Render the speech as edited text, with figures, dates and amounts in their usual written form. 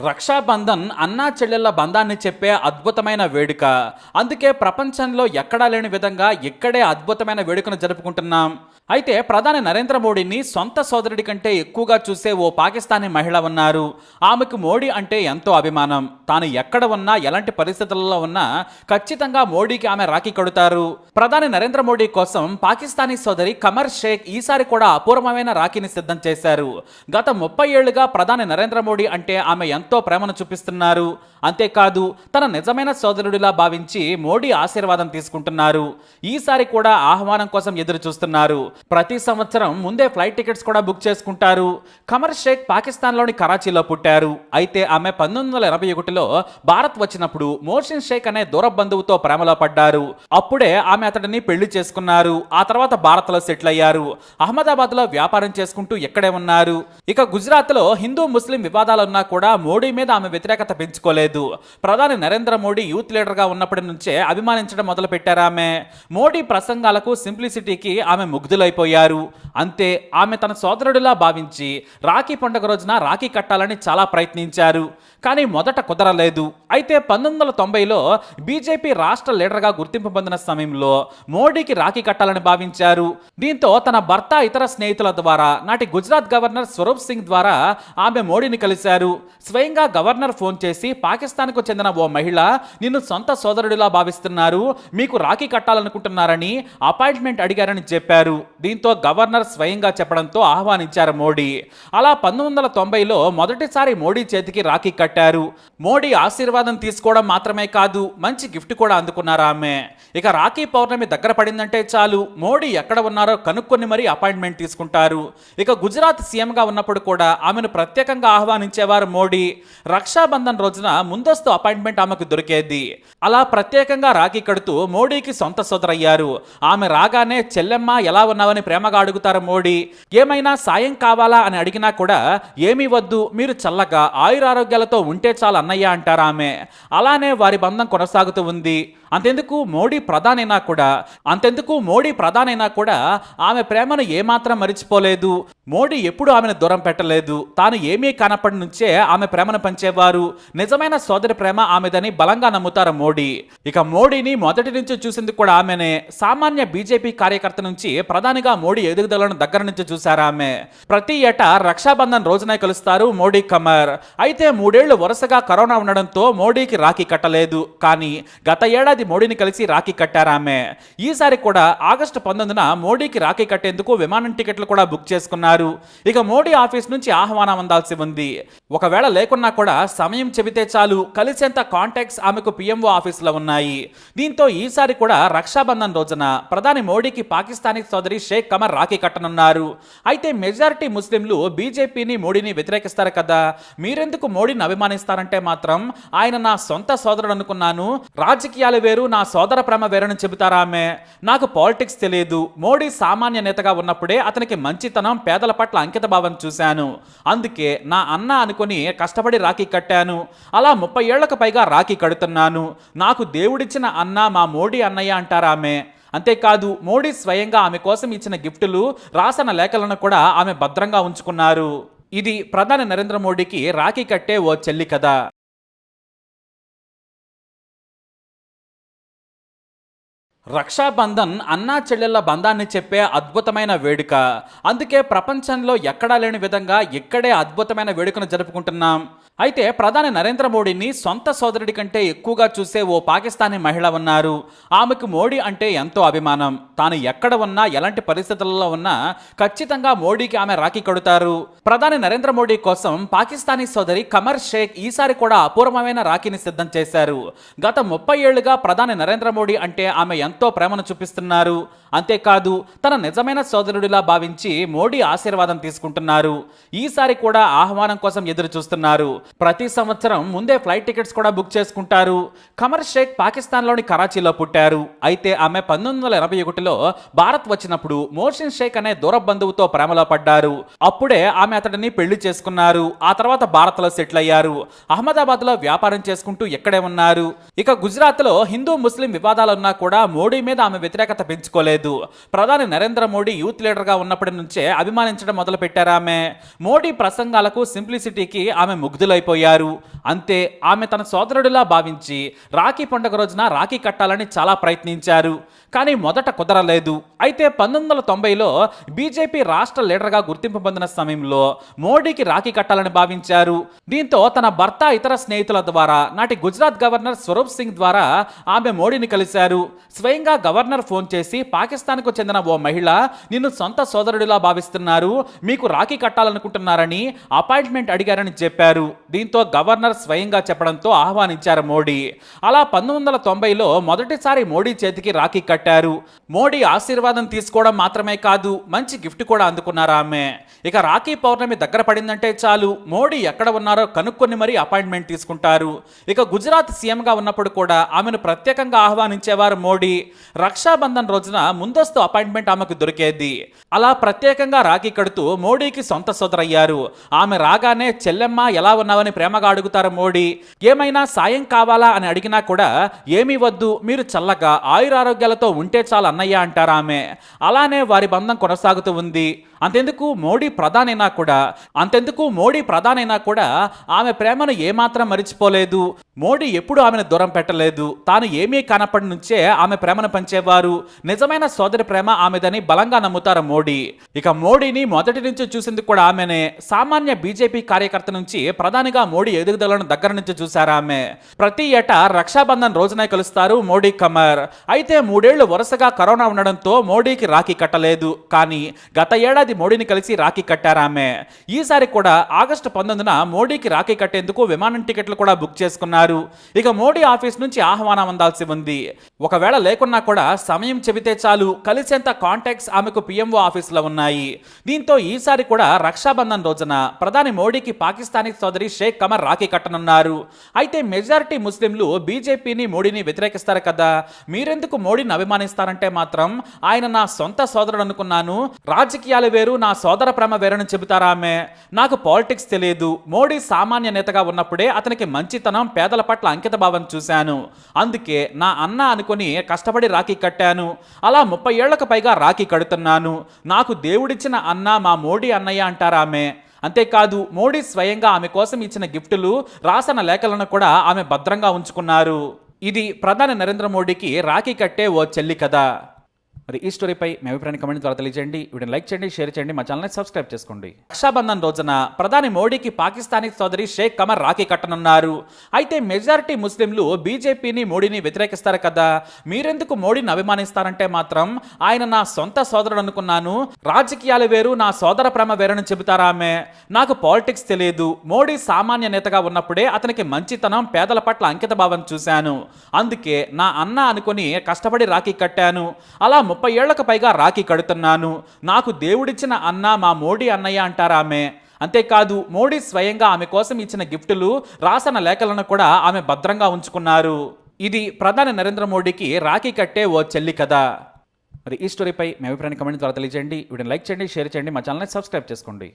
రక్షాబంధన్ అన్నా చెల్లెళ్ల బంధాన్ని చెప్పే అద్భుతమైన వేడుక. అందుకే ప్రపంచంలో ఎక్కడా లేని విధంగా ఇక్కడే అద్భుతమైన వేడుకను జరుపుకుంటున్నాం. అయితే ప్రధాని నరేంద్ర మోడీని సొంత సోదరుడి కంటే ఎక్కువగా చూసే ఓ పాకిస్తానీ మహిళ ఉన్నారు. ఆమెకు మోడీ అంటే ఎంతో అభిమానం. తాను ఎక్కడ ఉన్నా ఎలాంటి పరిస్థితుల్లో ఉన్నా ఖచ్చితంగా మోడీకి ఆమె రాఖీ కడుతారు. ప్రధాని నరేంద్ర మోడీ కోసం పాకిస్తానీ సోదరి కమర్ షేక్ ఈసారి కూడా అపూర్వమైన రాఖీని సిద్ధం చేశారు. గత 30 ఏళ్లుగా ప్రధాని నరేంద్ర మోడీ అంటే ఆమె ఎంతో ప్రేమను చూపిస్తున్నారు. అంతేకాదు తన నిజమైన సోదరుడిలా భావించి మోడీ ఆశీర్వాదం తీసుకుంటున్నారు. ఈసారి కూడా ఆహ్వానం కోసం ఎదురు చూస్తున్నారు. ప్రతి సంవత్సరం ముందే ఫ్లైట్ టికెట్స్ కూడా బుక్ చేసుకుంటారు. కమర్ షేక్ పాకిస్తాన్లోని కరాచీలో పుట్టారు. అయితే ఆమె 1981లో భారత్ వచ్చినప్పుడు మోహసిన్ షేక్ అనే దూర బంధువుతో ప్రేమలో పడ్డారు. అప్పుడే ఆమె అతడిని పెళ్లి చేసుకున్నారు. ఆ తర్వాత భారత్లో సెటిల్ అయ్యారు. అహ్మదాబాద్లో వ్యాపారం చేసుకుంటూ ఇక్కడే ఉన్నారు. ఇక గుజరాత్లో హిందూ ముస్లిం వివాదాలున్నా కూడా మోడీ మీద ఆమె వ్యతిరేకత పెంచుకోలేదు. ప్రధాని నరేంద్ర మోడీ యూత్ లీడర్గా ఉన్నప్పటి నుంచే అభిమానించడం మొదలు పెట్టారు. ఆమె మోడీ ప్రసంగాలకు సింప్లిసిటీకి ఆమె ముగ్ధులైపోయారు. అంతే ఆమె తన సోదరుడిలా భావించి రాఖీ పండుగ రోజున రాఖీ కట్టాలని చాలా ప్రయత్నించారు. కానీ మొదట కుదరలేదు. అయితే 1990లో బీజేపీ రాష్ట్ర లీడర్గా గుర్తింపు పొందిన సమయంలో మోడీకి రాఖీ కట్టాలని భావించారు. దీంతో తన భర్త ఇతర స్నేహితుల ద్వారా నాటి గుజరాత్ గవర్నర్ స్వరూప్ సింగ్ ద్వారా ఆమె మోడీని కలిశారు. స్వయంగా గవర్నర్ ఫోన్ చేసి పాకిస్తాన్కు చెందిన ఓ మహిళ నిన్ను సొంత సోదరుడిలా భావిస్తున్నారు, మీకు రాఖీ కట్టాలనుకుంటున్నారని అపాయింట్మెంట్ అడిగారని చెప్పారు. దీంతో గవర్నర్ స్వయంగా చెప్పడంతో ఆహ్వానించారు మోడీ. అలా 1990లో మొదటిసారి మోడీ చేతికి రాఖీ కట్టారు. మోడీ ఆశీర్వాదం తీసుకోవడం మాత్రమే కాదు, మంచి గిఫ్ట్ కూడా అందుకున్నారు ఆమె. ఇక రాఖీ పౌర్ణమి దగ్గర పడిందంటే చాలు మోడీ ఎక్కడ ఉన్నారో కనుక్కొని మరీ అపాయింట్మెంట్ తీసుకుంటారు. ఇక గుజరాత్ సీఎంగా ఉన్నప్పుడు కూడా ఆమెను ప్రత్యేకంగా ఆహ్వానించేవారు మోడీ. రక్షాబంధన్ రోజున ముందస్తు అపాయింట్మెంట్ ఆమెకు దొరికేది. అలా ప్రత్యేకంగా రాఖీ కడుతూ మోడీకి సొంత సోదరయ్యారు. ఆమె రాగానే చెల్లెమ్మ ఎలా ఉన్నావని ప్రేమగా అడుగుతారు మోడీ. ఏమైనా సాయం కావాలా అని అడిగినా కూడా ఏమీ వద్దు, మీరు చల్లగా ఆయురారోగ్యాలతో ఉంటే చాలు అన్నయ్య అంటారు ఆమె. అలానే వారి బంధం కొనసాగుతూ ఉంది. అంతెందుకు మోడీ ప్రధానైనా కూడా ఆమె ప్రేమను ఏమాత్రం మరిచిపోలేదు. మోడీ ఎప్పుడు ఆమెను దూరం పెట్టలేదు. తాను ఏమీ కానప్పటి నుంచే ఆమె ప్రేమను పంచేవారు. నిజమైన సోదరి ప్రేమ ఆమెదని బలంగా నమ్ముతారు మోడీ. ఇక మోడీని మొదటి నుంచి చూసింది కూడా ఆమెనే. సామాన్య బీజేపీ కార్యకర్త నుంచి ప్రధానిగా మోడీ ఎదుగుదలను దగ్గర నుంచి చూశారు ఆమె. ప్రతి ఏటా రక్షాబంధన్ రోజునే కలుస్తారు మోడీ కమర్. అయితే 3 ఏళ్లు వరుసగా కరోనా ఉండడంతో మోడీకి రాఖీ కట్టలేదు. కానీ గత ఏడాది మోడీని కలిసి రాఖీ కట్టారు ఆమె. ఈసారి కూడా ఆగస్టు 19న మోడీకి రాఖీ కట్టేందుకు విమానం టికెట్లు కూడా బుక్ చేసుకున్నారు. ఇక మోడీ ఆఫీస్ నుంచి ఆహ్వానం అందాల్సి ఉంది. ఒకవేళ లేకున్నా కూడా సమయం చెబితే చాలు కలిసేంత కాంటాక్ట్స్ ఆమెకు పిఎంఓ ఆఫీసులో ఉన్నాయి. దీంతో ఈసారి కూడా రక్షాబంధన్ రోజున ప్రధాని మోడీకి పాకిస్తానీ సోదరి షేక్ కమర్ రాఖీ కట్టనున్నారు. అయితే మెజారిటీ ముస్లింలు బీజేపీని మోడీని వ్యతిరేకిస్తారు కదా, మీరెందుకు మోడీని అభిమానిస్తారంటే మాత్రం ఆయన నా సొంత సోదరుడు అనుకున్నాను, రాజకీయాలు వేరు, నా సోదర ప్రేమ వేరని చెబుతారా ఆమె. నాకు పాలిటిక్స్ తెలియదు. మోడీ సామాన్య నేతగా ఉన్నప్పుడే అతనికి మంచితనం, పేదల పట్ల అంకిత భావం చూశాను. అందుకే నా అన్న అనుకుని కష్టపడి రాఖీ కట్టాను. అలా 30 ఏళ్లకు పైగా రాఖీ కడుతున్నాను. నాకు దేవుడిచ్చిన అన్న మా మోడీ అన్నయ్య అంటారా ఆమె. అంతేకాదు మోడీ స్వయంగా ఆమె కోసం ఇచ్చిన గిఫ్టులు, రాసిన లేఖలను కూడా ఆమె భద్రంగా ఉంచుకున్నారు. ఇది ప్రధాని నరేంద్ర మోడీకి రాఖీ కట్టే ఓ చెల్లి కథ. రక్షాబంధన్ అన్నా చెల్లెళ్ల బంధాన్ని చెప్పే అద్భుతమైన వేడుక. అందుకే ప్రపంచంలో ఎక్కడా లేని విధంగా ఇక్కడే అద్భుతమైన వేడుకను జరుపుకుంటున్నాం. అయితే ప్రధాని నరేంద్ర మోడీని సొంత సోదరుడి కంటే ఎక్కువగా చూసే ఓ పాకిస్తానీ మహిళ ఉన్నారు. ఆమెకు మోడీ అంటే ఎంతో అభిమానం. తాను ఎక్కడ ఉన్నా ఎలాంటి పరిస్థితుల్లో ఉన్నా ఖచ్చితంగా మోడీకి ఆమె రాఖీ కడుతారు. ప్రధాని నరేంద్ర మోడీ కోసం పాకిస్తానీ సోదరి కమర్ షేక్ ఈసారి కూడా అపూర్వమైన రాఖీని సిద్ధం చేశారు. గత 30 ఏళ్లుగా ప్రధాని నరేంద్ర మోడీ అంటే ఆమె ఎంతో ప్రేమను చూపిస్తున్నారు. అంతేకాదు తన నిజమైన సోదరుడిలా భావించి మోడీ ఆశీర్వాదం తీసుకుంటున్నారు. ఈసారి కూడా ఆహ్వానం కోసం ఎదురు చూస్తున్నారు. ప్రతి సంవత్సరం ముందే ఫ్లైట్ టికెట్స్ కూడా బుక్ చేసుకుంటారు. కమర్ షేక్ పాకిస్తాన్లోని కరాచీలో పుట్టారు. అయితే ఆమె 1981లో భారత్ వచ్చినప్పుడు మోహసిన్ షేక్ అనే దూర బంధువుతో ప్రేమలో పడ్డారు. అప్పుడే ఆమె అతడిని పెళ్లి చేసుకున్నారు. ఆ తర్వాత భారత్లో సెటిల్ అయ్యారు. అహ్మదాబాద్లో వ్యాపారం చేసుకుంటూ ఇక్కడే ఉన్నారు. ఇక గుజరాత్లో హిందూ ముస్లిం వివాదాలున్నా కూడా మోడీ మోడీ మీద ఆమె వ్యతిరేకత పెంచుకోలేదు. ప్రధాని నరేంద్ర మోడీ యూత్ లీడర్గా ఉన్నప్పటి నుంచే అభిమానించడం మొదలుపెట్టారు ఆమె. మోడీ ప్రసంగాలకు సింప్లిసిటీకి ఆమె ముగ్ధులైపోయారు. అంతే, ఆమె తన సోదరుడిలా భావించి రాఖీ పండుగ రోజున రాఖీ కట్టాలని చాలా ప్రయత్నించారు. కానీ మొదట కుదరలేదు. అయితే 1990లో బీజేపీ రాష్ట్ర లీడర్గా గుర్తింపు పొందిన సమయంలో మోడీకి రాఖీ కట్టాలని భావించారు. దీంతో తన భర్త, ఇతర స్నేహితుల ద్వారా నాటి గుజరాత్ గవర్నర్ స్వరూప్ సింగ్ ద్వారా ఆమె మోడీని కలిశారు. స్వయంగా గవర్నర్ ఫోన్ చేసి, పాకిస్తాన్కు చెందిన ఓ మహిళ నిన్ను సొంత సోదరుడిలా భావిస్తున్నారు, మీకు రాఖీ కట్టాలనుకుంటున్నారని అపాయింట్మెంట్ అడిగారని చెప్పారు. దీంతో గవర్నర్ స్వయంగా చెప్పడంతో ఆహ్వానించారు మోడీ. అలా 1990లో మొదటిసారి మోడీ చేతికి రాఖీ కట్టారు. మోడీ ఆశీర్వాదం తీసుకోవడం మాత్రమే కాదు, మంచి గిఫ్ట్ కూడా అందుకున్నారు ఆమె. ఇక రాఖీ పౌర్ణమి దగ్గర పడిందంటే చాలు, మోడీ ఎక్కడ ఉన్నారో కనుక్కొని మరీ అపాయింట్మెంట్ తీసుకుంటారు. ఇక గుజరాత్ సీఎంగా ఉన్నప్పుడు కూడా ఆమెను ప్రత్యేకంగా ఆహ్వానించేవారు మోడీ. రక్షాబంధన్ రోజున ముందస్తు అపాయింట్మెంట్ ఆమెకు దొరికేది. అలా ప్రత్యేకంగా రాఖీ కడుతూ మోడీకి సొంత సోదరయ్యారు. ఆమె రాగానే చెల్లెమ్మ ఎలా ఉన్నావని ప్రేమగా అడుగుతారు మోడీ. ఏమైనా సాయం కావాలా అని అడిగినా కూడా ఏమీ వద్దు, మీరు చల్లగా ఆయురారోగ్యాలతో ఉంటే చాలు అన్నయ్య అంటారు ఆమె. అలానే వారి బంధం కొనసాగుతూ ఉంది. అంతెందుకు మోడీ ప్రధానైనా కూడా ఆమె ప్రేమను ఏమాత్రం మరిచిపోలేదు. మోడీ ఎప్పుడు ఆమెను దూరం పెట్టలేదు. తాను ఏమీ కానప్పటి నుంచే ఆమె ప్రేమను పంచేవారు. నిజమైన సోదరి ప్రేమ ఆమెదని బలంగా నమ్ముతారు మోడీ. ఇక మోడీని మొదటి నుంచి చూసింది కూడా ఆమెనే. సామాన్య బీజేపీ కార్యకర్త నుంచి ప్రధానిగా మోడీ ఎదుగుదలను దగ్గర నుంచి చూశారు ఆమె. ప్రతి ఏటా రక్షాబంధన్ రోజునే కలుస్తారు మోడీ కమర్. అయితే 3 ఏళ్లు వరుసగా కరోనా ఉండడంతో మోడీకి రాఖీ కట్టలేదు. కానీ గత ఏడాది మోడీని కలిసి రాఖీ కట్టారామె. ఈసారి కూడా ఆగస్టు 19న మోడీకి రాఖీ కట్టేందుకు విమానం టికెట్లు కూడా బుక్ చేసుకున్నారు. ఇక మోడీ ఆఫీస్ నుంచి ఆహ్వానం అందాల్సి ఉంది. ఒకవేళ లేకున్నా కూడా సమయం చెబితే చాలు, కలిసేంత కాంటాక్ట్స్ ఆమెకు పిఎంఓ ఆఫీసులో ఉన్నాయి. దీంతో ఈసారి కూడా రక్షాబంధన్ రోజున ప్రధాని మోడీకి పాకిస్తానీ సోదరి షేక్ కమర్ రాఖీ కట్టనున్నారు. అయితే మెజారిటీ ముస్లింలు బీజేపీని, మోడీని వ్యతిరేకిస్తారు కదా, మీరెందుకు మోడీని అభిమానిస్తారంటే మాత్రం ఆయన నా సొంత సోదరుడు అనుకున్నాను, రాజకీయాలు వేరు, నా సోదర ప్రేమ వేరని చెబుతారా ఆమె. నాకు పాలిటిక్స్ తెలియదు. మోడీ సామాన్య నేతగా ఉన్నప్పుడే అతనికి మంచితనం, పేదల పట్ల అంకిత భావం చూశాను. అందుకే నా అన్న అనుకుని కష్టపడి రాఖీ కట్టాను. అలా 30 ఏళ్లకు పైగా రాఖీ కడుతున్నాను. నాకు దేవుడిచ్చిన అన్న మా మోడీ అన్నయ్య అంటారా ఆమె. అంతేకాదు మోడీ స్వయంగా ఆమె కోసం ఇచ్చిన గిఫ్టులు, రాసిన లేఖలను కూడా ఆమె భద్రంగా ఉంచుకున్నారు. ఇది ప్రధాని నరేంద్ర మోడీకి రాఖీ కట్టే ఓ చెల్లి కథ. మరి ఈ స్టోరీపై మీ అభిప్రాయాన్ని కామెంట్ ద్వారా తెలియజేయండి. వీడియోని లైక్ చేయండి, షేర్ చేయండి, మా ఛానల్ని సబ్స్క్రైబ్ చేసుకోండి. రక్షాబంధన్ రోజున ప్రధాని మోడీకి పాకిస్తానీ సోదరి షేక్ కమర్ రాఖీ కట్టనున్నారు. అయితే మెజారిటీ ముస్లింలు బీజేపీని, మోడీని వ్యతిరేకిస్తారు కదా, మీరెందుకు మోడీని అభిమానిస్తారంటే మాత్రం ఆయన నా సొంత సోదరుడు అనుకున్నాను, రాజకీయాలు వేరు, నా సోదర ప్రేమ వేరని చెబుతారా ఆమె. నాకు పాలిటిక్స్ తెలియదు. మోడీ సామాన్య నేతగా ఉన్నప్పుడే అతనికి మంచితనం, పేదల పట్ల అంకిత భావం చూశాను. అందుకే నా అన్న అనుకుని కష్టపడి రాఖీ కట్టాను. అలా 30 ఏళ్లకు పైగా రాఖీ కడుతున్నాను. నాకు దేవుడిచ్చిన అన్న మా మోడీ అన్నయ్య అంటారా ఆమె. అంతేకాదు మోడీ స్వయంగా ఆమె కోసం ఇచ్చిన గిఫ్టులు, రాసిన లేఖలను కూడా ఆమె భద్రంగా ఉంచుకున్నారు. ఇది ప్రధాని నరేంద్ర మోడీకి రాఖీ కట్టే ఓ చెల్లి కథ. మరి ఈ స్టోరీపై మీ అభిప్రాయాన్ని కామెంట్ ద్వారా తెలియజేయండి. వీడియోని లైక్ చేయండి, షేర్ చేయండి, మా ఛానల్ని సబ్స్క్రైబ్ చేసుకోండి.